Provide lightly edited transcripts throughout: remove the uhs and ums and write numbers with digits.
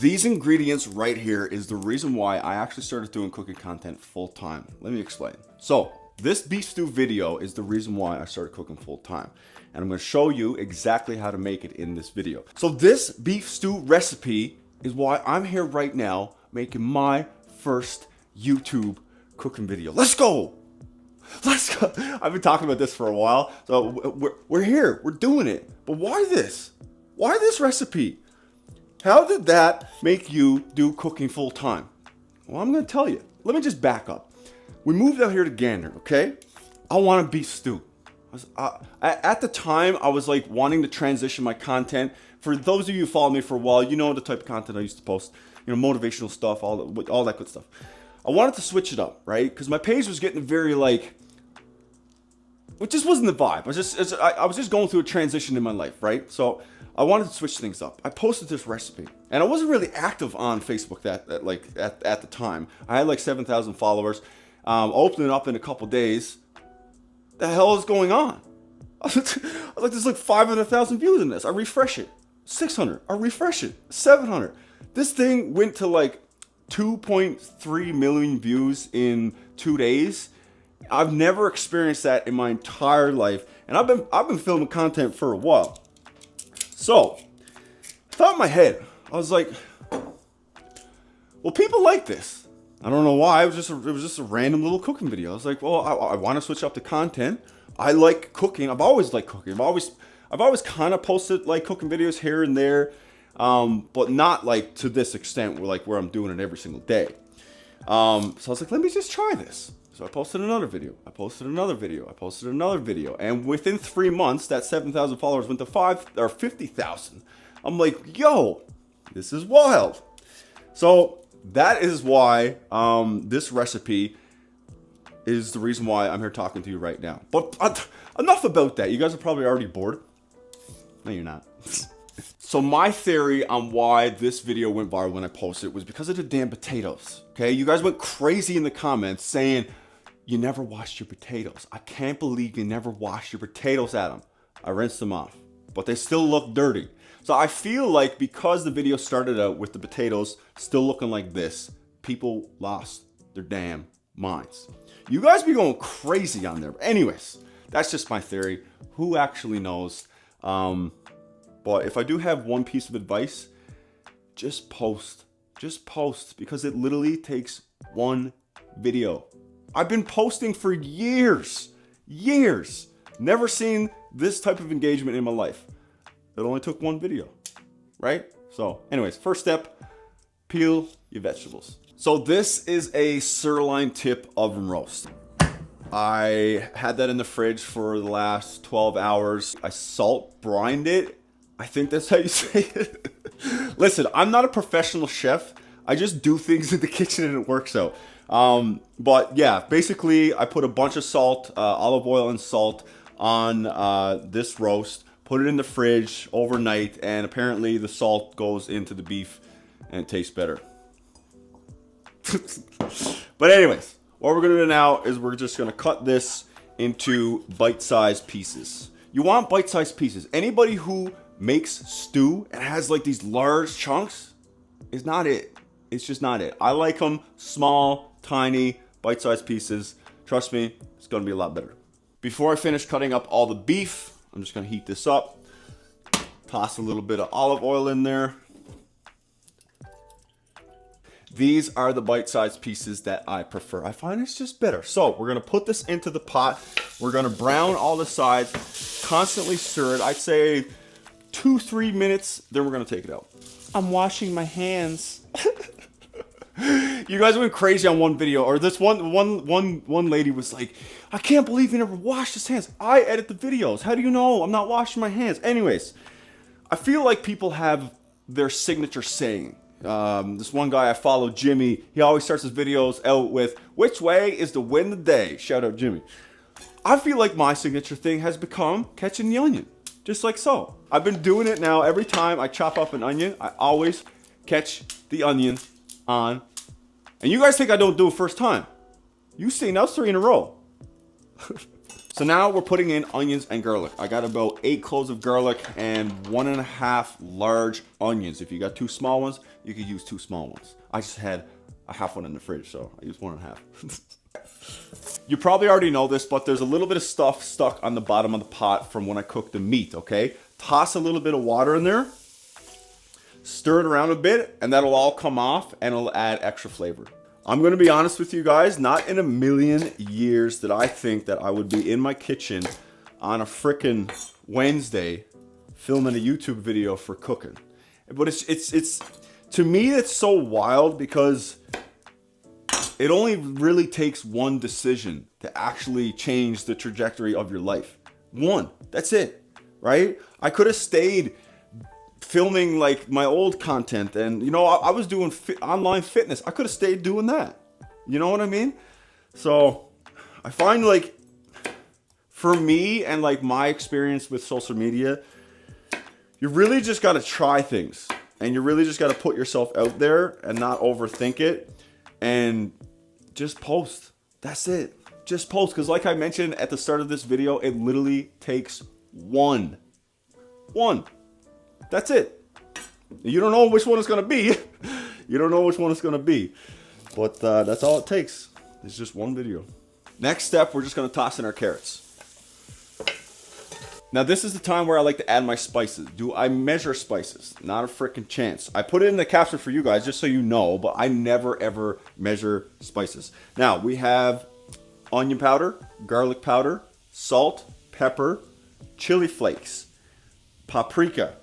These ingredients right here is the reason why I actually started doing cooking content full time. Let me explain. So this beef stew video is the reason why I started cooking full time. And I'm gonna show you exactly how to make it in this video. So this beef stew recipe is why I'm here right now making my first YouTube cooking video. Let's go! Let's go! I've been talking about this for a while. So we're here, we're doing it. But why this? Why this recipe? How did that make you do cooking full time? Well, I'm gonna tell you. Let me just back up. We moved out here to Gander, okay? I want a beef stew. At the time, I was like wanting to transition my content. For those of you who follow me for a while, you know the type of content I used to post. You know, motivational stuff, all that good stuff. I wanted to switch it up, right? Because my page was getting very like, it just wasn't the vibe. I was just going through a transition in my life, right? So I wanted to switch things up. I posted this recipe, and I wasn't really active on Facebook at the time. I had like 7,000 followers. Opened it up in a couple days. The hell is going on? I was like, there's like 500,000 views in this. I refresh it, 600. I refresh it, 700. This thing went to like 2.3 million views in 2 days. I've never experienced that in my entire life, and I've been filming content for a while. So, I thought in my head, I was like, well, people like this. I don't know why. It was just a random little cooking video. I was like, well, I want to switch up the content. I like cooking. I've always liked cooking. I've always kind of posted like cooking videos here and there, but not like to this extent where I'm doing it every single day. So I was like, let me just try this. So I posted another video. I posted another video. I posted another video. And within 3 months, that 7,000 followers went to 50,000. I'm like, yo, this is wild. So that is why this recipe is the reason why I'm here talking to you right now. But enough about that. You guys are probably already bored. No, you're not. So my theory on why this video went viral when I posted it was because of the damn potatoes. Okay, you guys went crazy in the comments saying, you never washed your potatoes. I can't believe you never washed your potatoes, Adam. I rinsed them off, but they still look dirty. So I feel like because the video started out with the potatoes still looking like this, people lost their damn minds. You guys be going crazy on there. Anyways, that's just my theory. Who actually knows? But if I do have one piece of advice, just post. Just post, because it literally takes one video. I've been posting for years. Never seen this type of engagement in my life. It only took one video, right? So anyways, first step, peel your vegetables. So this is a sirloin tip oven roast. I had that in the fridge for the last 12 hours. I salt brined it. I think that's how you say it. Listen, I'm not a professional chef. I just do things in the kitchen and it works out. But yeah, basically I put a bunch of salt, olive oil and salt on this roast, put it in the fridge overnight, and apparently the salt goes into the beef and it tastes better. But anyways, what we're gonna do now is we're just gonna cut this into bite-sized pieces. You want bite-sized pieces. Anybody who makes stew and has like these large chunks is not it. It's just not it. I like them small, tiny, bite-sized pieces. Trust me, it's gonna be a lot better. Before I finish cutting up all the beef, I'm just gonna heat this up. Toss a little bit of olive oil in there. These are the bite-sized pieces that I prefer. I find it's just better. So we're gonna put this into the pot. We're gonna brown all the sides, constantly stir it. I'd say 2-3 minutes, then we're gonna take it out. I'm washing my hands. You guys went crazy on one video, or this one lady was like, I can't believe he never washed his hands. I edit the videos. How do you know I'm not washing my hands? Anyways, I feel like people have their signature saying. This one guy I follow, Jimmy, he always starts his videos out with, which way is to win the day? Shout out Jimmy. I feel like my signature thing has become catching the onion, just like so. I've been doing it now. Every time I chop up an onion, I always catch the onion on. And you guys think I don't do it first time. You see, now it's 3 in a row. So now we're putting in onions and garlic. I got about 8 cloves of garlic and 1.5 large onions. If you got 2 small ones, you could use 2 small ones. I just had a half one in the fridge, so I used 1.5. You probably already know this, but there's a little bit of stuff stuck on the bottom of the pot from when I cooked the meat, okay? Toss a little bit of water in there, stir it around a bit, and that'll all come off and it'll add extra flavor. I'm gonna be honest with you guys, not in a million years did I think that I would be in my kitchen on a frickin' Wednesday filming a YouTube video for cooking. But it's to me, it's so wild because it only really takes one decision to actually change the trajectory of your life. One, that's it, right? I could have stayed filming like my old content and, you know, I was doing online fitness. I could have stayed doing that. You know what I mean? So I find like for me and like my experience with social media, you really just got to try things and you really just got to put yourself out there and not overthink it and just post. That's it. Just post. Because like I mentioned at the start of this video, it literally takes one. That's it. You don't know which one it's going to be. You don't know which one it's going to be. But that's all it takes. It's just one video. Next step, we're just going to toss in our carrots. Now this is the time where I like to add my spices. Do I measure spices? Not a freaking chance. I put it in the caption for you guys just so you know, but I never ever measure spices. Now we have onion powder, garlic powder, salt, pepper, chili flakes, paprika,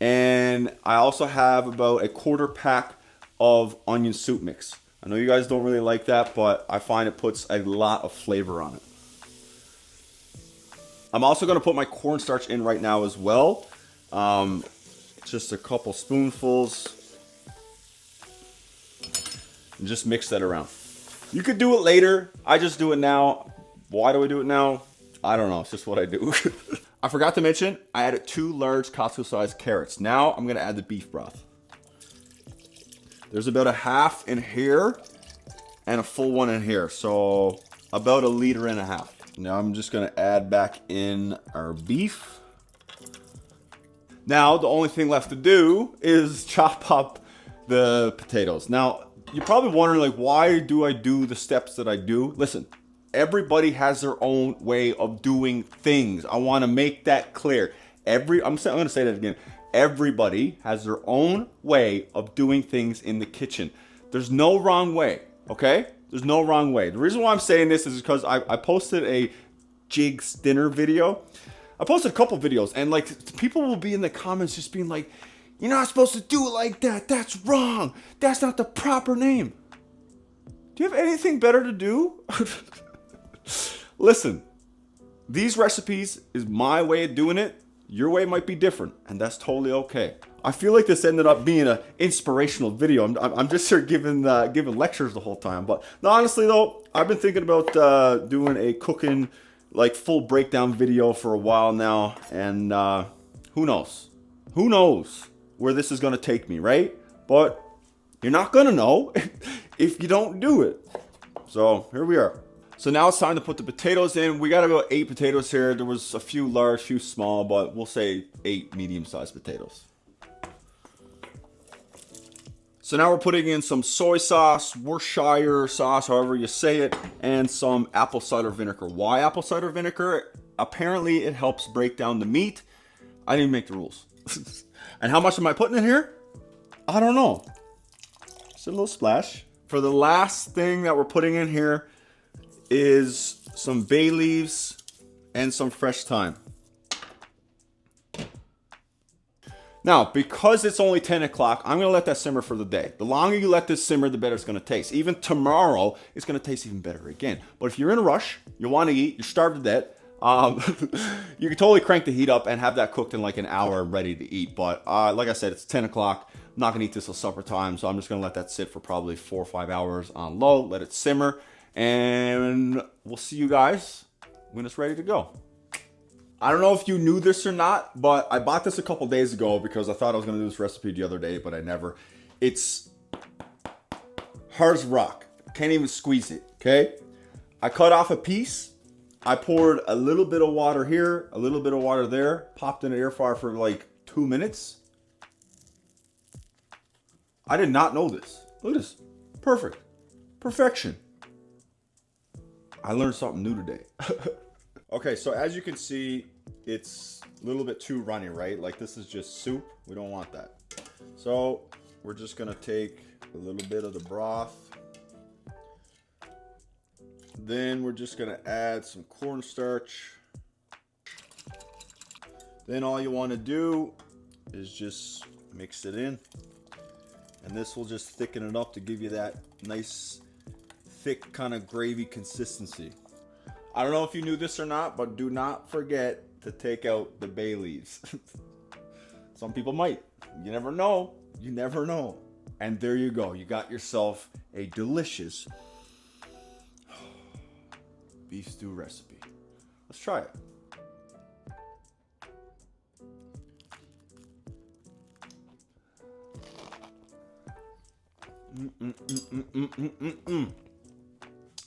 and I also have about a 1/4 pack of onion soup mix. I know you guys don't really like that, but I find it puts a lot of flavor on it. I'm also going to put my cornstarch in right now as well. Just a couple spoonfuls. And just mix that around. You could do it later. I just do it now. Why do I do it now? I don't know. It's just what I do. I forgot to mention, I added 2 large Costco-sized carrots. Now I'm going to add the beef broth. There's about a half in here and a full one in here. So about 1.5 liters. Now I'm just gonna add back in our beef. Now the only thing left to do is chop up the potatoes. Now you're probably wondering like, why do I do the steps that I do? Listen, everybody has their own way of doing things. I wanna make that clear. I'm gonna say that again. Everybody has their own way of doing things in the kitchen. There's no wrong way, okay? There's no wrong way. The reason why I'm saying this is because I posted a Jigs dinner video. I posted a couple videos and like people will be in the comments just being like, you're not supposed to do it like that. That's wrong. That's not the proper name. Do you have anything better to do? Listen, these recipes is my way of doing it. Your way might be different and that's totally okay. I feel like this ended up being an inspirational video. I'm just here giving lectures the whole time. But no, honestly though, I've been thinking about doing a cooking like full breakdown video for a while now. And who knows? Who knows where this is going to take me, right? But you're not going to know if you don't do it. So here we are. So now it's time to put the potatoes in. We got about 8 potatoes here. There was a few large, few small, but we'll say 8 medium-sized potatoes. So now we're putting in some soy sauce, Worcestershire sauce, however you say it, and some apple cider vinegar. Why apple cider vinegar? Apparently it helps break down the meat. I didn't make the rules. And how much am I putting in here? I don't know. Just a little splash. For the last thing that we're putting in here is some bay leaves and some fresh thyme. Now, because it's only 10 o'clock, I'm gonna let that simmer for the day. The longer you let this simmer, the better it's gonna taste. Even tomorrow, it's gonna taste even better again. But if you're in a rush, you wanna eat, you're starved to death, you can totally crank the heat up and have that cooked in like an hour ready to eat. But like I said, it's 10 o'clock. I'm not gonna eat this till supper time, so I'm just gonna let that sit for probably 4 or 5 hours on low, let it simmer, and we'll see you guys when it's ready to go. I don't know if you knew this or not, but I bought this a couple days ago because I thought I was gonna do this recipe the other day, but I never. It's hard as rock. Can't even squeeze it, okay? I cut off a piece. I poured a little bit of water here, a little bit of water there, popped in an air fryer for like 2 minutes. I did not know this. Look at this. Perfect. Perfection. I learned something new today. Okay, so as you can see, it's a little bit too runny, right? Like this is just soup. We don't want that. So we're just gonna take a little bit of the broth. Then we're just gonna add some cornstarch. Then all you wanna do is just mix it in. And this will just thicken it up to give you that nice, thick kind of gravy consistency. I don't know if you knew this or not, but do not forget to take out the bay leaves. Some people might. You never know. You never know. And there you go. You got yourself a delicious beef stew recipe. Let's try it.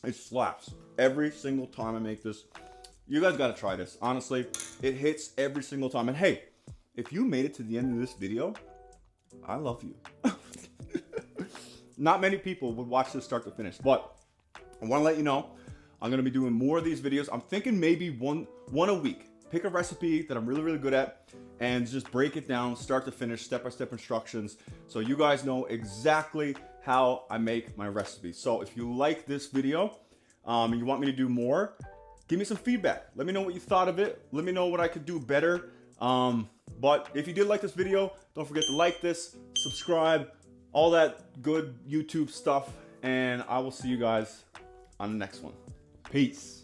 It slaps every single time I make this. You guys gotta try this. Honestly, it hits every single time. And hey, if you made it to the end of this video, I love you. Not many people would watch this start to finish, but I want to let you know I'm gonna be doing more of these videos. I'm thinking maybe one a week. Pick a recipe that I'm really good at and just break it down start to finish, step-by-step instructions, so you guys know exactly how I make my recipes. So if you like this video and you want me to do more, give me some feedback. Let me know what you thought of it. Let me know what I could do better. But if you did like this video, don't forget to like this, subscribe, all that good YouTube stuff, and I will see you guys on the next one. Peace.